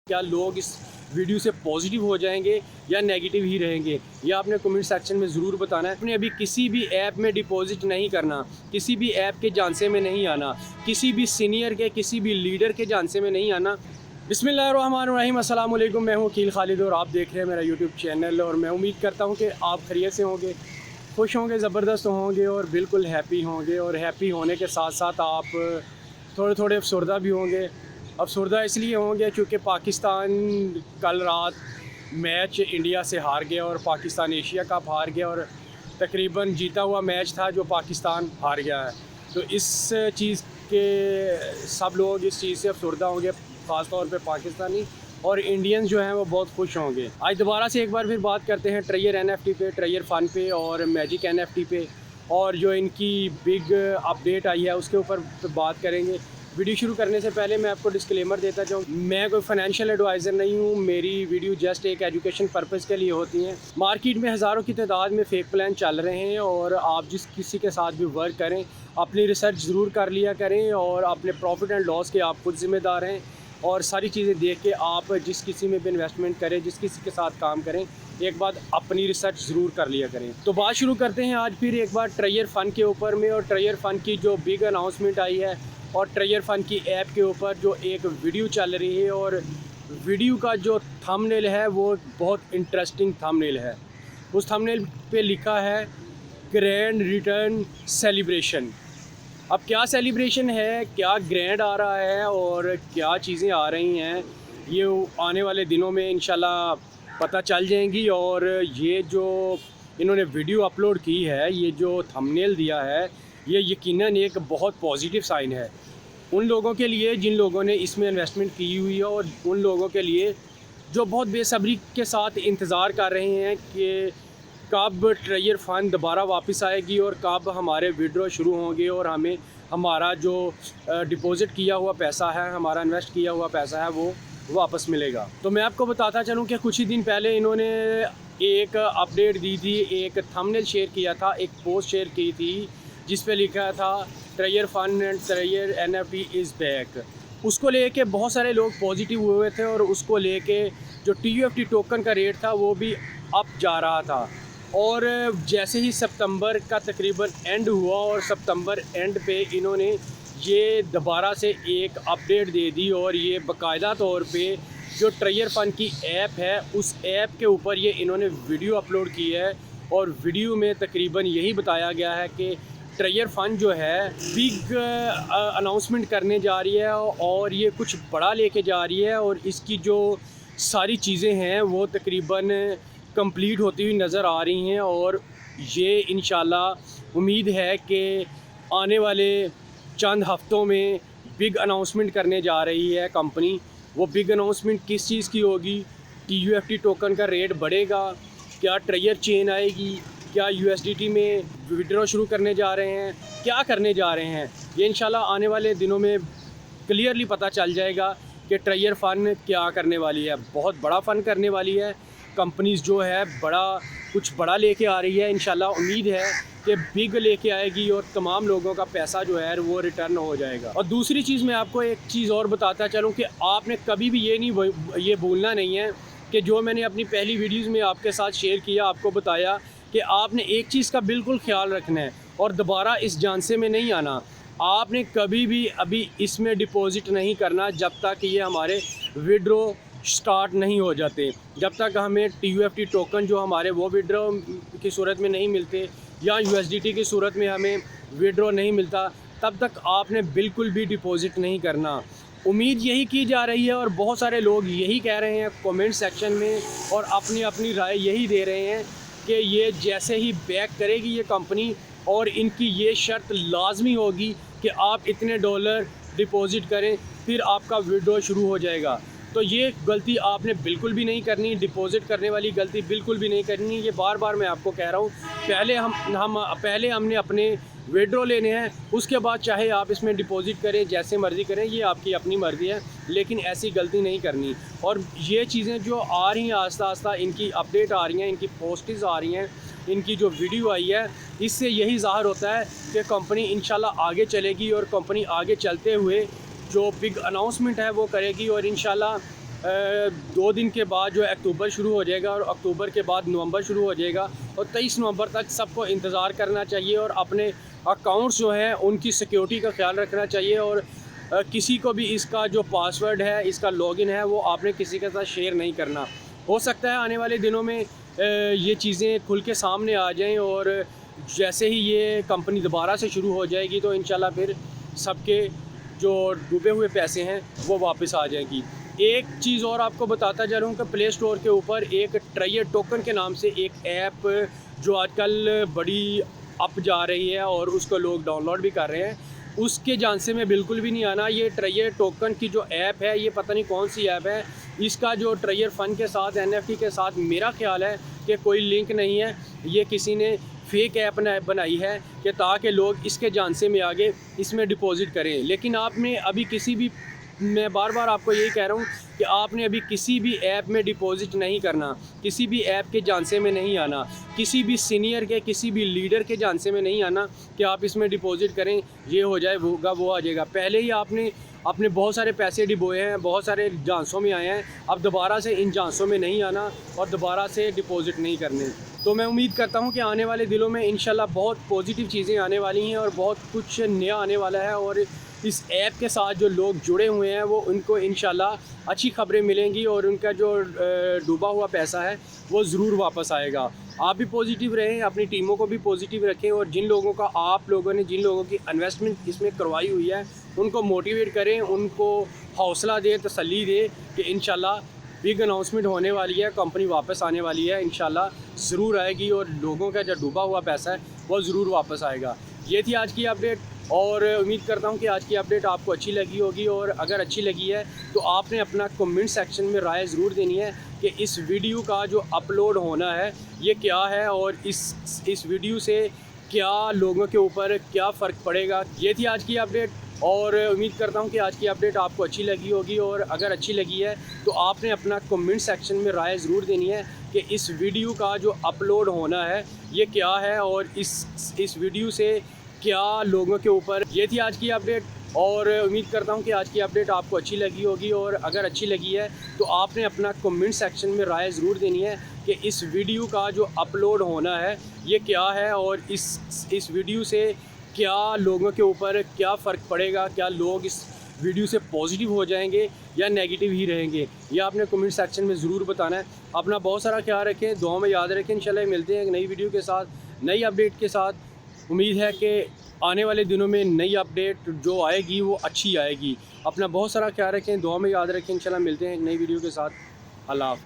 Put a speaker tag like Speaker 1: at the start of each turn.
Speaker 1: क्या लोग इस वीडियो से पॉजिटिव हो जाएंगे या नेगेटिव ही रहेंगे, यह आपने कमेंट सेक्शन में ज़रूर बताना है। आपने अभी किसी भी ऐप में डिपॉजिट नहीं करना, किसी भी ऐप के झांसे में नहीं आना, किसी भी सीनियर के, किसी भी लीडर के झांसे में नहीं आना। बिस्मिल्लाहिर्रहमानिर्रहीम, अस्सलाम वालेकुम। मैं हूँ वकील खालिद और आप देख रहे हैं मेरा यूट्यूब चैनल। और मैं उम्मीद करता हूँ कि आप खैरियत से होंगे, खुश होंगे, ज़बरदस्त होंगे और बिल्कुल हैप्पी होंगे। और हैप्पी होने के साथ साथ आप थोड़े थोड़े अफसरदा भी होंगे। अफसरदा इसलिए होंगे क्योंकि पाकिस्तान कल रात मैच इंडिया से हार गया और पाकिस्तान एशिया कप हार गया और तकरीबन जीता हुआ मैच था जो पाकिस्तान हार गया है। तो इस चीज़ के सब लोग इस चीज़ से अफसरदा होंगे, ख़ास तौर पे पाकिस्तानी और इंडियंस जो हैं वो बहुत खुश होंगे। आज दोबारा से एक बार फिर बात करते हैं ट्रेयर NFT पे, ट्रेयर फ़न पे और मैजिक NFT पे, और जो इनकी बिग अपडेट आई है उसके ऊपर बात करेंगे। वीडियो शुरू करने से पहले मैं आपको डिस्क्लेमर देता चाहूँ, मैं कोई फाइनेंशियल एडवाइज़र नहीं हूँ। मेरी वीडियो जस्ट एक एजुकेशन पर्पज़ के लिए होती हैं। मार्केट में हज़ारों की तादाद में फ़ेक प्लान चल रहे हैं और आप जिस किसी के साथ भी वर्क करें अपनी रिसर्च ज़रूर कर लिया करें और अपने प्रॉफिट एंड लॉस के आप खुद ज़िम्मेदार हैं। और सारी चीज़ें देख के आप जिस किसी में भी इन्वेस्टमेंट करें, जिस किसी के साथ काम करें, एक बार अपनी रिसर्च ज़रूर कर लिया करें। तो बात शुरू करते हैं आज फिर एक बार ट्रेयर फ़न के ऊपर में, और ट्रेयर फ़न की जो बिग अनाउंसमेंट आई है और ट्रेयर फ़न की ऐप के ऊपर जो एक वीडियो चल रही है, और वीडियो का जो थंबनेल है वो बहुत इंटरेस्टिंग थंबनेल है। उस थंबनेल पे लिखा है ग्रैंड रिटर्न सेलिब्रेशन। अब क्या सेलिब्रेशन है, क्या ग्रैंड आ रहा है और क्या चीज़ें आ रही हैं, ये आने वाले दिनों में इंशाल्लाह पता चल जाएंगी। और ये जो इन्होंने वीडियो अपलोड की है, ये जो थंबनेल दिया है, ये यकीनन एक बहुत पॉजिटिव साइन है उन लोगों के लिए जिन लोगों ने इसमें इन्वेस्टमेंट की हुई है, और उन लोगों के लिए जो बहुत बेसब्री के साथ इंतज़ार कर रहे हैं कि कब ट्रेयर फ़न दोबारा वापस आएगी और कब हमारे विड्रॉ शुरू होंगे और हमें हमारा जो डिपॉज़िट किया हुआ पैसा है, हमारा इन्वेस्ट किया हुआ पैसा है, वो वापस मिलेगा। तो मैं आपको बताता चलूँ कि कुछ ही दिन पहले इन्होंने एक अपडेट दी थी, एक थंबनेल शेयर किया था, एक पोस्ट शेयर की थी जिस पे लिखा था ट्रेयर फ़न एंड ट्रेयर NFT इज़ बैक। उसको लेके बहुत सारे लोग पॉजिटिव हुए थे और उसको लेके जो TUFT टोकन का रेट था वो भी अप जा रहा था। और जैसे ही सितंबर का तकरीबन एंड हुआ और सितंबर एंड पे इन्होंने ये दोबारा से एक अपडेट दे दी, और ये बाकायदा तौर पे जो ट्रेयर फ़न की ऐप है उस ऐप के ऊपर ये इन्होंने वीडियो अपलोड की है। और वीडियो में तकरीबन यही बताया गया है कि ट्रेयर फ़न जो है बिग अनाउंसमेंट करने जा रही है और ये कुछ बड़ा लेके जा रही है, और इसकी जो सारी चीज़ें हैं वो तकरीबन कंप्लीट होती हुई नज़र आ रही हैं। और ये इंशाल्लाह उम्मीद है कि आने वाले चंद हफ्तों में बिग अनाउंसमेंट करने जा रही है कंपनी। वो बिग अनाउंसमेंट किस चीज़ की होगी? TUFT टोकन का रेट बढ़ेगा, क्या ट्रेयर चेन आएगी, क्या USDT में विड्रॉ शुरू करने जा रहे हैं, क्या करने जा रहे हैं, ये इंशाल्लाह आने वाले दिनों में क्लियरली पता चल जाएगा कि ट्रेयर फ़न क्या करने वाली है। बहुत बड़ा फ़न करने वाली है कंपनीज़ जो है, कुछ बड़ा लेके आ रही है। इंशाल्लाह उम्मीद है कि बिग लेके आएगी और तमाम लोगों का पैसा जो है वो रिटर्न हो जाएगा। और दूसरी चीज़ मैं आपको एक चीज़ और बताता चलूँ कि आपने कभी भी ये भूलना नहीं है कि जो मैंने अपनी पहली वीडियोज़ में आपके साथ शेयर किया, आपको बताया कि आपने एक चीज़ का बिल्कुल ख्याल रखना है और दोबारा इस झांसे में नहीं आना। आपने कभी भी अभी इसमें डिपॉज़िट नहीं करना जब तक ये हमारे विड्रॉ स्टार्ट नहीं हो जाते, जब तक हमें TUFT टोकन जो हमारे वो विड्रॉ की सूरत में नहीं मिलते या USDT की सूरत में हमें विड्रॉ नहीं मिलता, तब तक आपने बिल्कुल भी डिपॉज़िट नहीं करना। उम्मीद यही की जा रही है और बहुत सारे लोग यही कह रहे हैं कमेंट सेक्शन में और अपनी अपनी राय यही दे रहे हैं कि ये जैसे ही बैक करेगी ये कंपनी, और इनकी ये शर्त लाजमी होगी कि आप इतने डॉलर डिपॉज़िट करें फिर आपका विड्रॉ शुरू हो जाएगा। तो ये गलती आपने बिल्कुल भी नहीं करनी, डिपॉज़िट करने वाली गलती बिल्कुल भी नहीं करनी। ये बार बार मैं आपको कह रहा हूँ, पहले हमने अपने विड्रॉ लेने हैं, उसके बाद चाहे आप इसमें डिपॉज़िट करें, जैसे मर्ज़ी करें, ये आपकी अपनी मर्ज़ी है, लेकिन ऐसी गलती नहीं करनी। और ये चीज़ें जो आ रही हैं आस्ता आस्ता, इनकी अपडेट आ रही हैं, इनकी पोस्टेज आ रही हैं, इनकी जो वीडियो आई है, इससे यही ज़ाहिर होता है कि कंपनी इंशाल्लाह आगे चलेगी और कंपनी आगे चलते हुए जो बिग अनाउंसमेंट है वो करेगी। और इंशाल्लाह 2 दिन के बाद जो अक्टूबर शुरू हो जाएगा और अक्टूबर के बाद नवंबर शुरू हो जाएगा और 23 नवंबर तक सबको इंतज़ार करना चाहिए और अपने अकाउंट्स जो हैं उनकी सिक्योरिटी का ख्याल रखना चाहिए और किसी को भी इसका जो पासवर्ड है, इसका लॉगिन है, वो आपने किसी के साथ शेयर नहीं करना। हो सकता है आने वाले दिनों में ये चीज़ें खुल के सामने आ जाएं और जैसे ही ये कंपनी दोबारा से शुरू हो जाएगी तो इंशाल्लाह फिर सबके जो डूबे हुए पैसे हैं वो वापस आ जाएंगी। एक चीज़ और आपको बताता जा रहा हूँ कि प्ले स्टोर के ऊपर एक ट्रायर टोकन के नाम से एक ऐप जो आजकल बड़ी अप जा रही है और उसको लोग डाउनलोड भी कर रहे हैं, उसके जानसे में बिल्कुल भी नहीं आना। ये ट्रायर टोकन की जो ऐप है, ये पता नहीं कौन सी ऐप है, इसका जो ट्रायर फ़न के साथ NFT के साथ मेरा ख्याल है कि कोई लिंक नहीं है। ये किसी ने फेक ऐप बनाई है कि ताकि लोग इसके जानसे में आगे इसमें डिपॉज़िट करें। लेकिन आपने अभी किसी भी, मैं बार बार आपको यही कह रहा हूँ कि आपने अभी किसी भी ऐप में डिपॉज़िट नहीं करना, किसी भी ऐप के जानसे में नहीं आना, किसी भी सीनियर के, किसी भी लीडर के जानसे में नहीं आना कि आप इसमें डिपॉज़िट करें, ये हो जाए, वो होगा, वो आ जाएगा। पहले ही आपने अपने बहुत सारे पैसे डिबोए हैं, बहुत सारे झांसों में आए हैं, अब दोबारा से इन झांसों में नहीं आना और दोबारा से डिपॉज़िट नहीं करने। तो मैं उम्मीद करता हूँ कि आने वाले दिनों में इंशाल्लाह बहुत पॉजिटिव चीज़ें आने वाली हैं और बहुत कुछ नया आने वाला है और इस ऐप के साथ जो लोग जुड़े हुए हैं वो उनको इंशाल्लाह अच्छी खबरें मिलेंगी और उनका जो डूबा हुआ पैसा है वो ज़रूर वापस आएगा। आप भी पॉजिटिव रहें, अपनी टीमों को भी पॉजिटिव रखें और जिन लोगों का आप लोगों ने, जिन लोगों की इन्वेस्टमेंट इसमें करवाई हुई है, उनको मोटिवेट करें, उनको हौसला दें, तसल्ली दें कि इंशाल्लाह बिग अनाउंसमेंट होने वाली है, कंपनी वापस आने वाली है, इंशाल्लाह ज़रूर आएगी और लोगों का जो डूबा हुआ पैसा है वो ज़रूर वापस आएगा। ये थी आज की अपडेट और उम्मीद करता हूँ कि आज की अपडेट आपको अच्छी लगी होगी और अगर अच्छी लगी है तो आपने अपना कमेंट सेक्शन में राय ज़रूर देनी है कि इस वीडियो का जो अपलोड होना है ये क्या है और इस वीडियो से क्या लोगों के ऊपर क्या फ़र्क पड़ेगा। ये थी आज की अपडेट और उम्मीद करता हूँ कि आज की अपडेट आपको अच्छी लगी होगी और अगर अच्छी लगी है तो आपने अपना कमेंट सेक्शन में राय ज़रूर देनी है कि इस वीडियो का जो अपलोड होना है ये क्या है और इस वीडियो से क्या लोगों के ऊपर। ये थी आज की अपडेट और उम्मीद करता हूँ कि आज की अपडेट आपको अच्छी लगी होगी और अगर अच्छी लगी है तो आपने अपना कमेंट सेक्शन में राय ज़रूर देनी है कि इस वीडियो का जो अपलोड होना है ये क्या है और इस वीडियो से क्या लोगों के ऊपर क्या फ़र्क पड़ेगा, क्या लोग इस वीडियो से पॉजिटिव हो जाएंगे या नेगेटिव ही रहेंगे, यह आपने कमेंट सेक्शन में ज़रूर बताना है। अपना बहुत सारा ख्याल रखें, दुआ में याद रखें। इंशाल्लाह मिलते हैं एक नई वीडियो के साथ, नई अपडेट के साथ। उम्मीद है कि आने वाले दिनों में नई अपडेट जो आएगी वो अच्छी आएगी। अपना बहुत सारा ख्याल रखें, दुआ में याद रखें। इंशाल्लाह मिलते हैं एक नई वीडियो के साथ। अल्लाह हाफ़िज़।